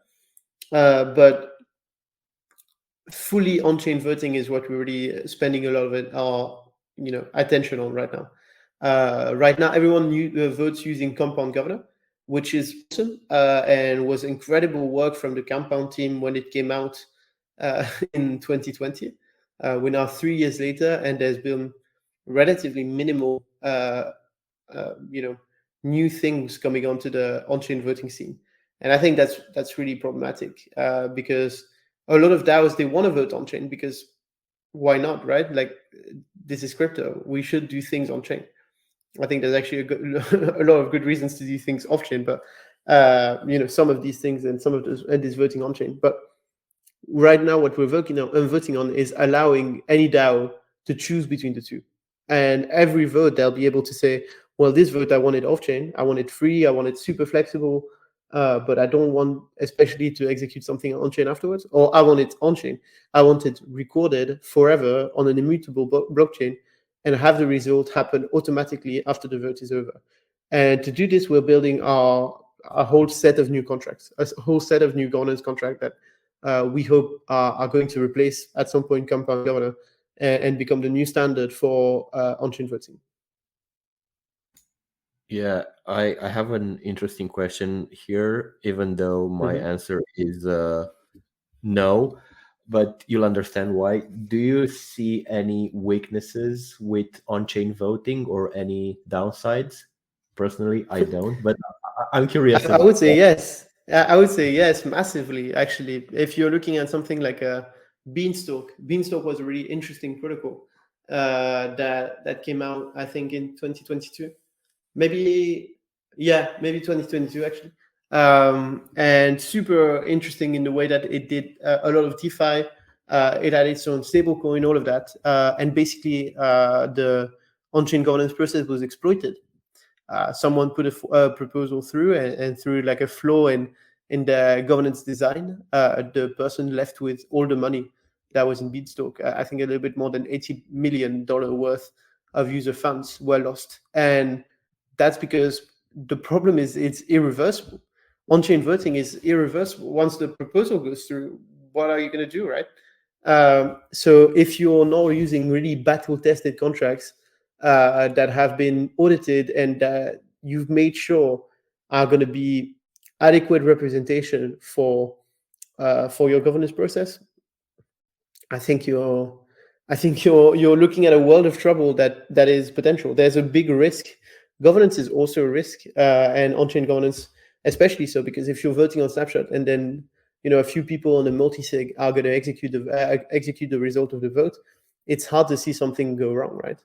But fully on-chain voting is what we're really spending a lot of our attention on right now. Right now, everyone votes using Compound Governor, which is awesome and was incredible work from the Compound team when it came out in 2020. We're now 3 years later, and there's been relatively minimal, new things coming onto the on-chain voting scene, and I think that's really problematic because a lot of DAOs, they want to vote on-chain because why not, right? Like, this is crypto. We should do things on-chain. I think there's actually a lot of good reasons to do things off-chain, but some of these things and some of this voting on-chain. But right now, what we're voting on is allowing any DAO to choose between the two. And every vote, they'll be able to say, well, this vote, I want it off-chain. I want it free. I want it super flexible. But I don't want especially to execute something on-chain afterwards, or I want it on-chain. I want it recorded forever on an immutable blockchain and have the result happen automatically after the vote is over. And to do this, we're building a whole set of new contracts, a whole set of new governance contracts that we hope are going to replace at some point Compound Governor and become the new standard for on-chain voting. Yeah, I have an interesting question here, even though my answer is no, but you'll understand why. Do you see any weaknesses with on-chain voting or any downsides? Personally, I don't, but I'm curious. I would say yes. I would say yes, massively, actually. If you're looking at something like a Beanstalk was a really interesting protocol that came out, I think, in 2022. Maybe 2022 actually, and super interesting in the way that it did a lot of DeFi. It had its own stablecoin, all of that, and basically the on-chain governance process was exploited. Someone put a proposal through, and through like a flaw in the governance design, the person left with all the money that was in Beanstalk. I think a little bit more than $80 million worth of user funds were lost, and that's because the problem is it's irreversible. On-chain voting is irreversible. Once the proposal goes through, what are you going to do, right? So if you're now using really battle-tested contracts that have been audited and that you've made sure are going to be adequate representation for your governance process, I think you're looking at a world of trouble that is potential. There's a big risk. Governance is also a risk, and on-chain governance especially so, because if you're voting on Snapshot and then a few people on a multi-sig are going to execute the result of the vote, it's hard to see something go wrong, right?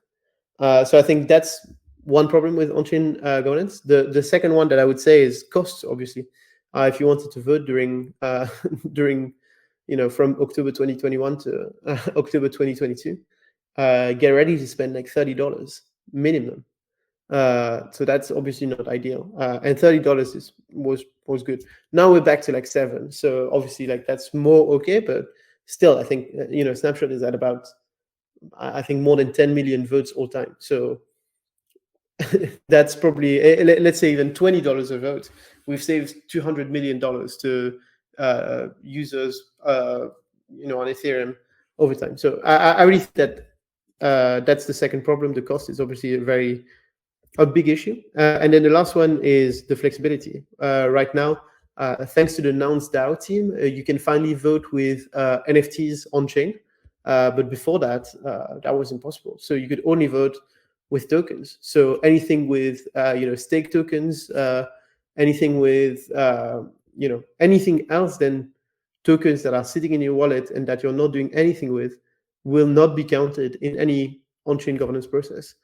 So I think that's one problem with on-chain governance. The second one that I would say is costs. Obviously, if you wanted to vote during from October 2021 to October 2022, get ready to spend like $30 minimum. So that's obviously not ideal. And $30 was good. Now we're back to like $7. So obviously like that's more okay, but still I think Snapshot is at about I think more than 10 million votes all time. So that's probably, let's say even $20 a vote. We've saved $200 million to users on Ethereum over time. So I really think that that's the second problem. The cost is obviously a big issue. And then the last one is the flexibility. Right now, thanks to the announced DAO team, you can finally vote with NFTs on-chain. But before that, that was impossible. So you could only vote with tokens. So anything with stake tokens, anything with anything else than tokens that are sitting in your wallet and that you're not doing anything with will not be counted in any on-chain governance process.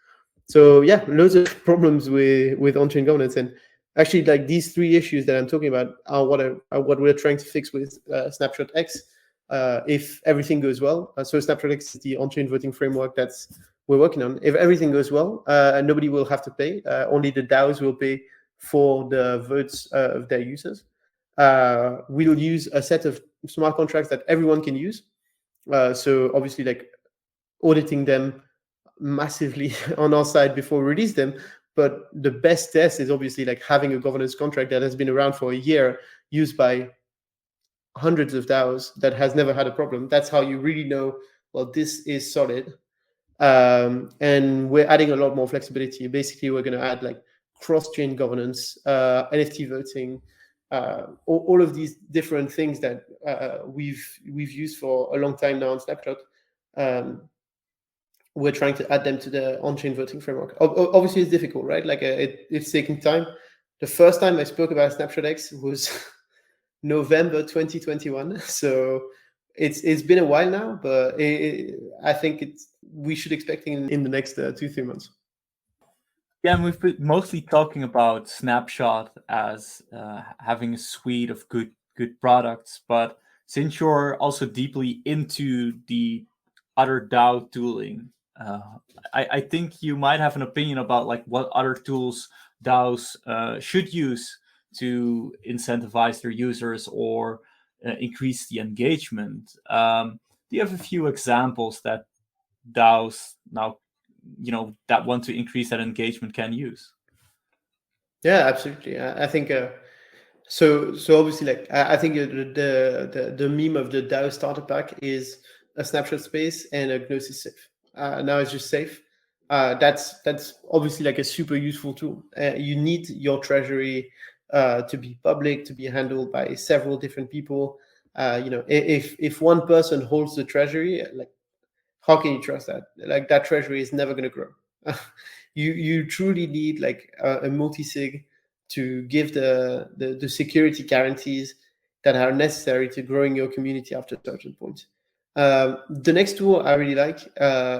So yeah, loads of problems with on-chain governance, and actually, like these three issues that I'm talking about are what we're trying to fix with Snapshot X. If everything goes well, so Snapshot X is the on-chain voting framework that's we're working on. If everything goes well, nobody will have to pay. Only the DAOs will pay for the votes of their users. We'll use a set of smart contracts that everyone can use. So obviously, like auditing them massively on our side before we release them, But the best test is obviously like having a governance contract that has been around for a year, used by hundreds of DAOs, that has never had a problem. That's how you really know, well, this is solid. And we're adding a lot more flexibility. Basically, we're going to add like cross-chain governance, NFT voting, all of these different things that we've used for a long time now on Snapshot. We're trying to add them to the on-chain voting framework. Obviously, it's difficult, right? Like it's taking time. The first time I spoke about Snapshot X was November 2021. So it's been a while now, but I think we should expect in the next 2-3 months. Yeah, and we've been mostly talking about Snapshot as having a suite of good products, but since you're also deeply into the other DAO tooling, I think you might have an opinion about like what other tools DAOs should use to incentivize their users or increase the engagement. Do you have a few examples that DAOs now, that want to increase that engagement can use? Yeah, absolutely. I think so obviously, like I think the meme of the DAO starter pack is a Snapshot space and a Gnosis safe. Now it's just safe. That's obviously like a super useful tool. You need your treasury to be public, to be handled by several different people. If one person holds the treasury, like how can you trust that? Like that treasury is never going to grow. You truly need like a multi-sig to give the security guarantees that are necessary to growing your community after a certain point. The next tool I really like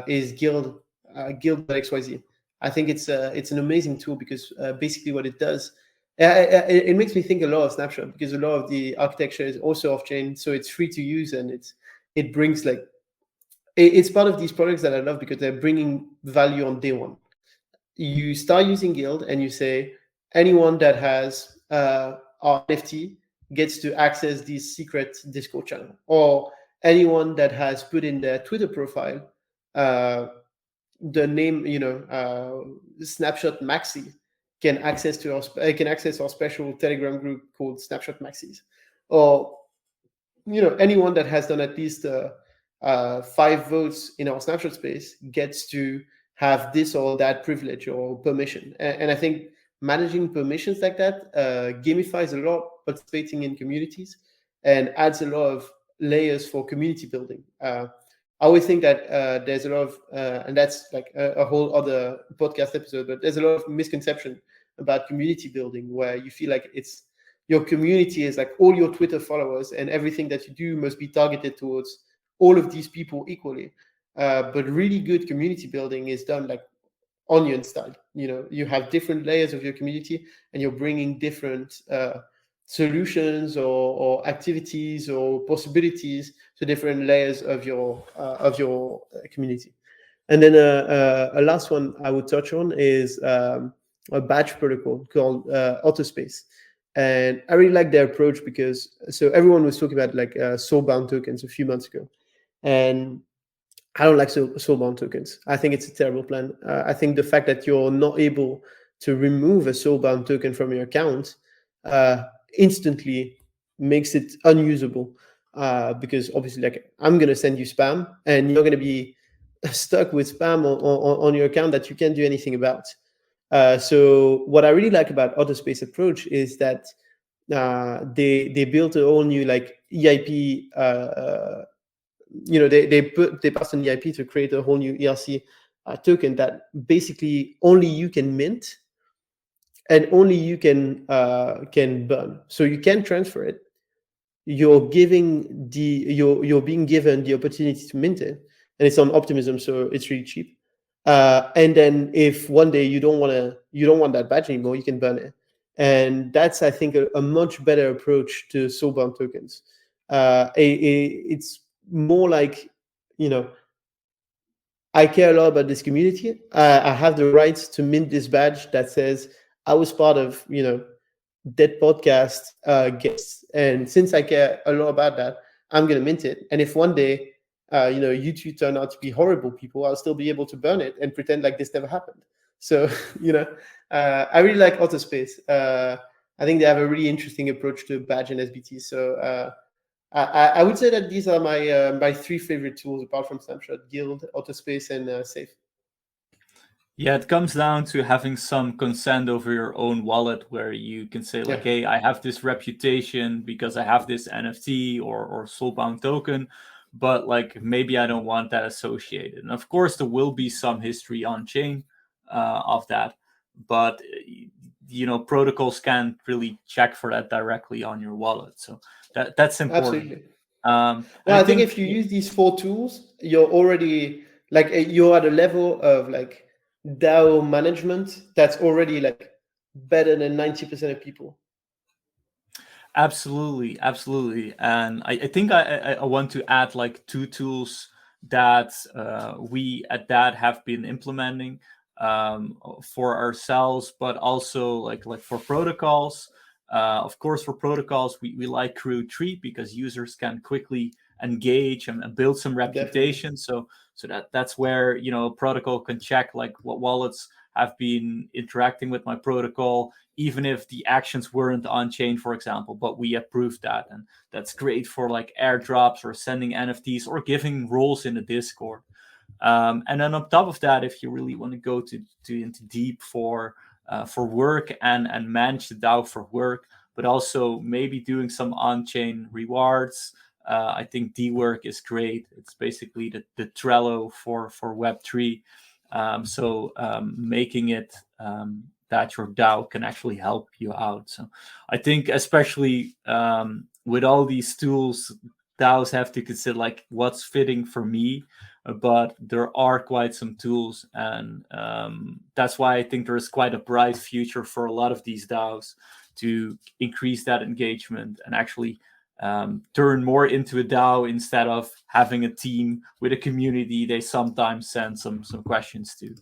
is Guild.xyz. I think it's an amazing tool because basically what it does, it makes me think a lot of Snapshot, because a lot of the architecture is also off-chain, so it's free to use, and it brings like, it's part of these products that I love because they're bringing value on day one. You start using Guild and you say anyone that has our NFT gets to access this secret Discord channel, or anyone that has put in their Twitter profile the name, Snapshot Maxi can access our special Telegram group called Snapshot Maxis, or anyone that has done at least 5 votes in our Snapshot space gets to have this or that privilege or permission. And I think managing permissions like that gamifies a lot participating in communities and adds a lot of layers for community building. I always think that there's a lot of, and that's like a whole other podcast episode, but there's a lot of misconception about community building where you feel like your community is like all your Twitter followers and everything that you do must be targeted towards all of these people equally. But really good community building is done like onion style. You have different layers of your community and you're bringing different solutions or activities or possibilities to different layers of your community. And then a last one I would touch on is a batch protocol called Autospace. And I really like their approach because everyone was talking about like soulbound tokens a few months ago. And I don't like soulbound tokens. I think it's a terrible plan. I think the fact that you're not able to remove a soulbound token from your account instantly makes it unusable, because obviously, like, I'm going to send you spam and you're going to be stuck with spam on your account that you can't do anything about. So what I really like about Autospace approach is that they built a whole new like EIP. They passed an EIP to create a whole new ERC token that basically only you can mint and only you can burn. So you can transfer it. You're being given the opportunity to mint it, and it's on Optimism, so it's really cheap. And then if one day you don't want that badge anymore, you can burn it. And that's, I think, a much better approach to soulbound tokens. It's more like, I care a lot about this community. I have the right to mint this badge that says I was part of, Dead Podcast guests. And since I care a lot about that, I'm going to mint it. And if one day, you two turn out to be horrible people, I'll still be able to burn it and pretend like this never happened. So, I really like Autospace. I think they have a really interesting approach to badge and SBT. So I would say that these are my three favorite tools apart from Snapshot: Guild, Autospace, and Safe. Yeah, it comes down to having some consent over your own wallet where you can say like, Yeah. hey, I have this reputation because I have this NFT or soulbound token, but like maybe I don't want that associated. And of course, there will be some history on chain of that, but protocols can't really check for that directly on your wallet. So that's important. Absolutely. Well, I think if you use these 4 tools, you're already like you're at a level of like DAO management that's already like better than 90% of people. Absolutely, and I think I want to add like 2 tools that we at that have been implementing for ourselves, but also like for protocols. Of course, for protocols, we like Crew Treat because users can quickly engage and build some reputation. So that's where a protocol can check like what wallets have been interacting with my protocol, even if the actions weren't on chain, for example, but we approved that. And that's great for like airdrops or sending NFTs or giving roles in the Discord. And then on top of that, if you really want to go into deep for work and manage the DAO for work, but also maybe doing some on-chain rewards, I think D-Work is great. It's basically the Trello for Web3. So making it that your DAO can actually help you out. So I think especially with all these tools, DAOs have to consider like what's fitting for me, but there are quite some tools, and that's why I think there is quite a bright future for a lot of these DAOs to increase that engagement and actually turn more into a DAO instead of having a team with a community they sometimes send some questions to.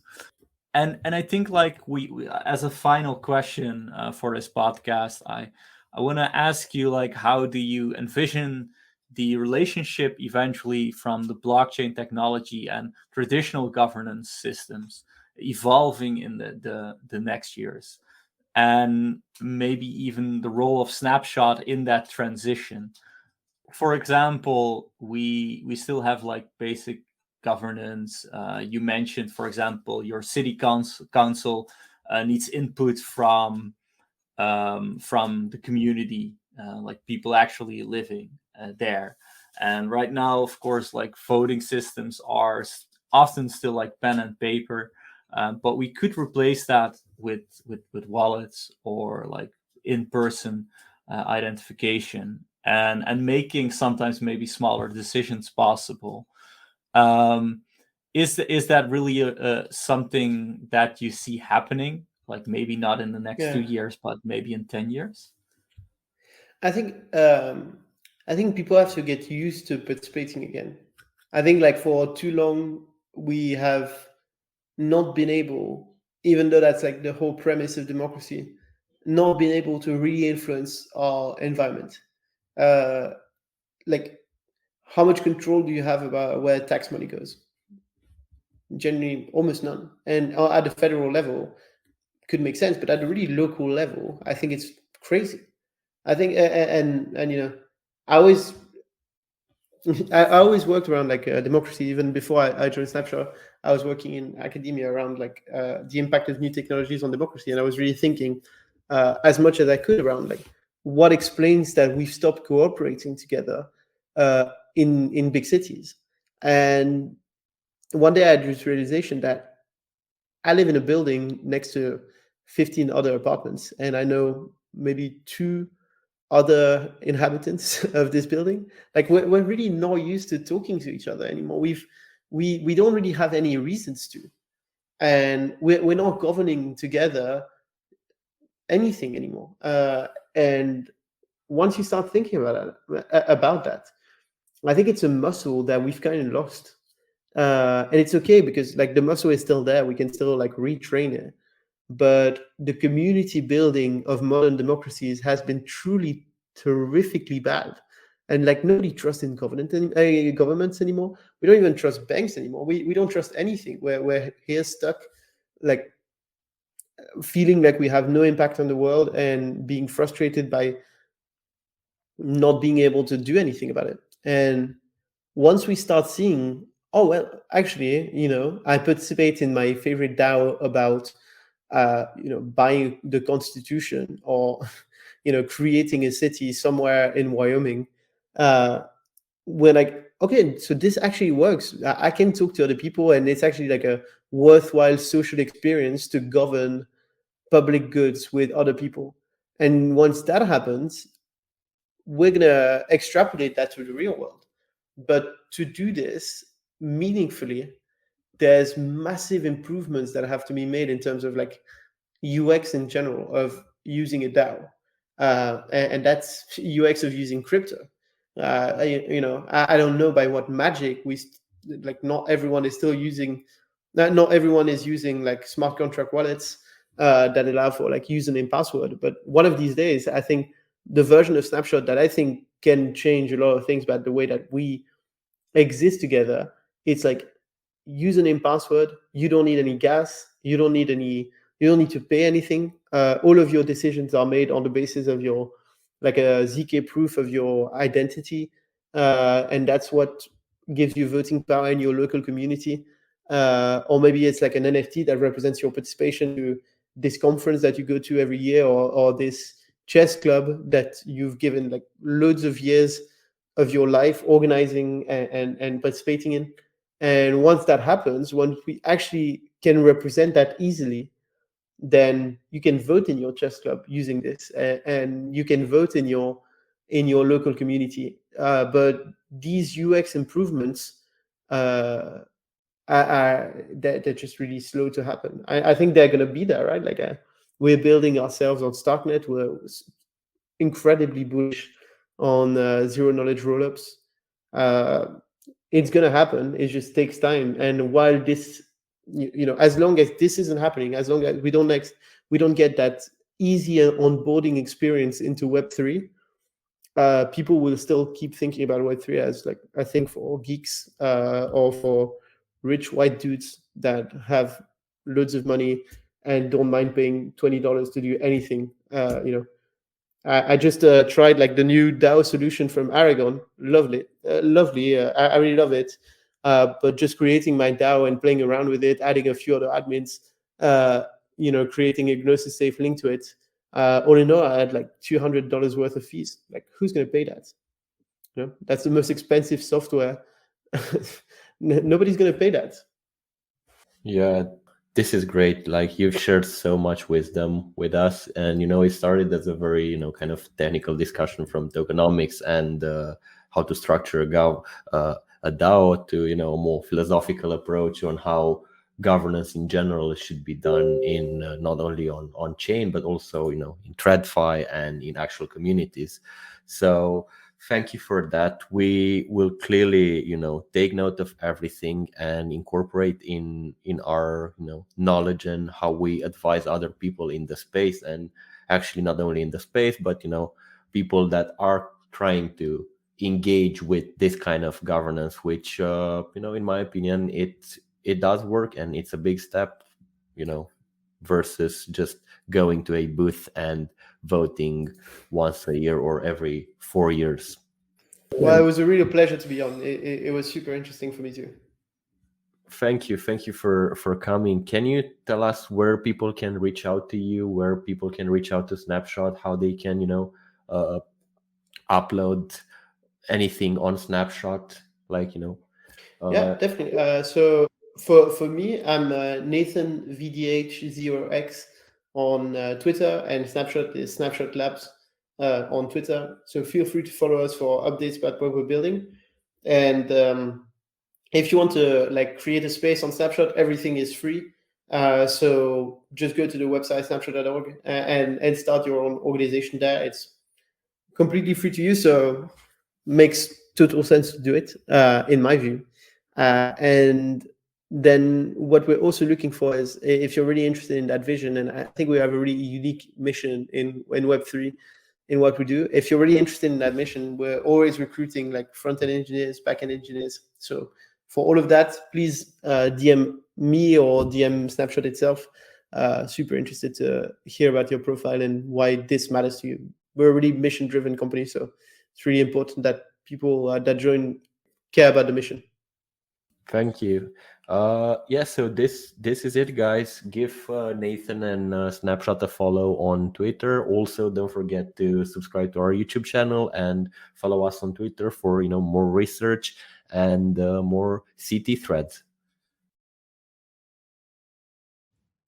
And I think like we as a final question for this podcast, I want to ask you like, how do you envision the relationship eventually from the blockchain technology and traditional governance systems evolving in the next years, and maybe even the role of Snapshot in that transition? For example, we still have like basic governance. You mentioned, for example, your city council needs input from the community, like people actually living there. And right now, of course, like voting systems are often still like pen and paper, but we could replace that with wallets or like in-person identification, and making sometimes maybe smaller decisions possible. Um, is that really something that you see happening? Like maybe not in the next 2 years, but maybe in 10 years? I think people have to get used to participating again. I think like for too long we have not been able, even though that's like the whole premise of democracy, not been able to really influence our environment. Like, how much control do you have about where tax money goes? Generally, almost none. And at the federal level, could make sense, but at a really local level, I think it's crazy. I think, and I always I always worked around like democracy. Even before I joined Snapshot, I was working in academia around like the impact of new technologies on democracy, and I was really thinking as much as I could around like what explains that we've stopped cooperating together in big cities. And one day I had this realization that I live in a building next to 15 other apartments, and I know maybe 2 other inhabitants of this building. Like we're really not used to talking to each other anymore. We don't really have any reasons to, and we're not governing together anything anymore. And once you start thinking about that, I think it's a muscle that we've kind of lost. And it's okay because like the muscle is still there. We can still like retrain it. But the community building of modern democracies has been truly terrifically bad. And like nobody trusts in governments anymore. We don't even trust banks anymore. We don't trust anything. We're here stuck like feeling like we have no impact on the world and being frustrated by not being able to do anything about it. And once we start seeing, oh, well, actually, I participate in my favorite DAO about, buying the Constitution or, creating a city somewhere in Wyoming, we're like, okay, so this actually works. I can talk to other people, and it's actually like a worthwhile social experience to govern public goods with other people. And once that happens, we're going to extrapolate that to the real world. But to do this meaningfully, there's massive improvements that have to be made in terms of like UX in general of using a DAO. And that's UX of using crypto. I don't know by what magic not everyone is still using, not everyone is using like smart contract wallets that allow for like username password. But one of these days, I think the version of Snapshot that I think can change a lot of things about the way that we exist together, it's like username password. You don't need any gas. You don't need to pay anything. All of your decisions are made on the basis of your like a ZK proof of your identity, and that's what gives you voting power in your local community. Or maybe it's like an NFT that represents your participation to this conference that you go to every year, or this chess club that you've given like loads of years of your life organizing and participating in. And once that happens, once we actually can represent that easily, then you can vote in your chess club using this, and you can vote in your local community. But these UX improvements they're just really slow to happen. I think they're going to be there, right? Like we're building ourselves on Starknet. We're incredibly bullish on zero knowledge rollups. It's going to happen. It just takes time. And while this, as long as this isn't happening, as long as we don't get that easier onboarding experience into Web3, people will still keep thinking about Web3 as like a thing for geeks or for rich white dudes that have loads of money and don't mind paying $20 to do anything. I just tried like the new DAO solution from Aragon. Lovely. I really love it. But just creating my DAO and playing around with it, adding a few other admins, creating a Gnosis safe link to it. All in all, I had like $200 worth of fees. Like, who's going to pay that? That's the most expensive software. Nobody's going to pay that. Yeah, this is great. Like, you've shared so much wisdom with us, and it started as a very kind of technical discussion from tokenomics and how to structure a DAO to a more philosophical approach on how governance in general should be done in not only on chain but also in TradFi and in actual communities. So thank you for that. We will clearly take note of everything and incorporate in our knowledge and how we advise other people in the space, and actually not only in the space but people that are trying to engage with this kind of governance, which in my opinion it does work, and it's a big step versus just going to a booth and voting once a year or every 4 years. Well, it was a real pleasure to be on. It was super interesting for me too. Thank you for coming. Can you tell us where people can reach out to you, where people can reach out to Snapshot, how they can upload anything on Snapshot, like yeah, definitely. So for me, I'm Nathan VDH0X on Twitter, and Snapshot is Snapshot Labs on Twitter. So feel free to follow us for updates about what we're building. And if you want to like create a space on Snapshot, everything is free. So just go to the website snapshot.org and start your own organization there. It's completely free to use, so makes total sense to do it in my view. And then what we're also looking for is, if you're really interested in that vision, and I think we have a really unique mission in Web3 in what we do. If you're really interested in that mission, we're always recruiting like front-end engineers, back-end engineers. So for all of that, please DM me or DM Snapshot itself. super interested to hear about your profile and why this matters to you. We're a really mission-driven company, so it's really important that people that join care about the mission. Thank you. So this is it, guys. Give Nathan and Snapshot a follow on Twitter. Also, don't forget to subscribe to our YouTube channel and follow us on Twitter for more research and more CT threads.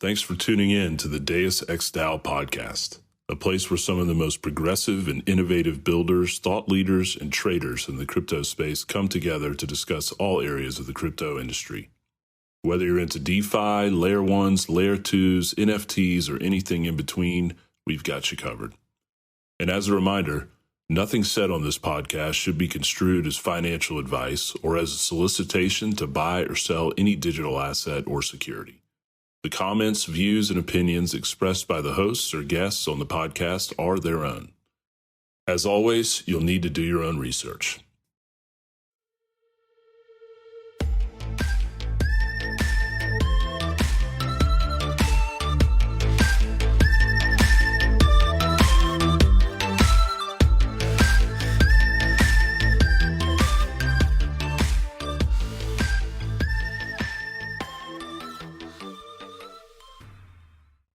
Thanks for tuning in to the Deus Ex DAO podcast, a place where some of the most progressive and innovative builders, thought leaders, and traders in the crypto space come together to discuss all areas of the crypto industry. Whether you're into DeFi, Layer 1s, Layer 2s, NFTs, or anything in between, we've got you covered. And as a reminder, nothing said on this podcast should be construed as financial advice or as a solicitation to buy or sell any digital asset or security. The comments, views, and opinions expressed by the hosts or guests on the podcast are their own. As always, you'll need to do your own research.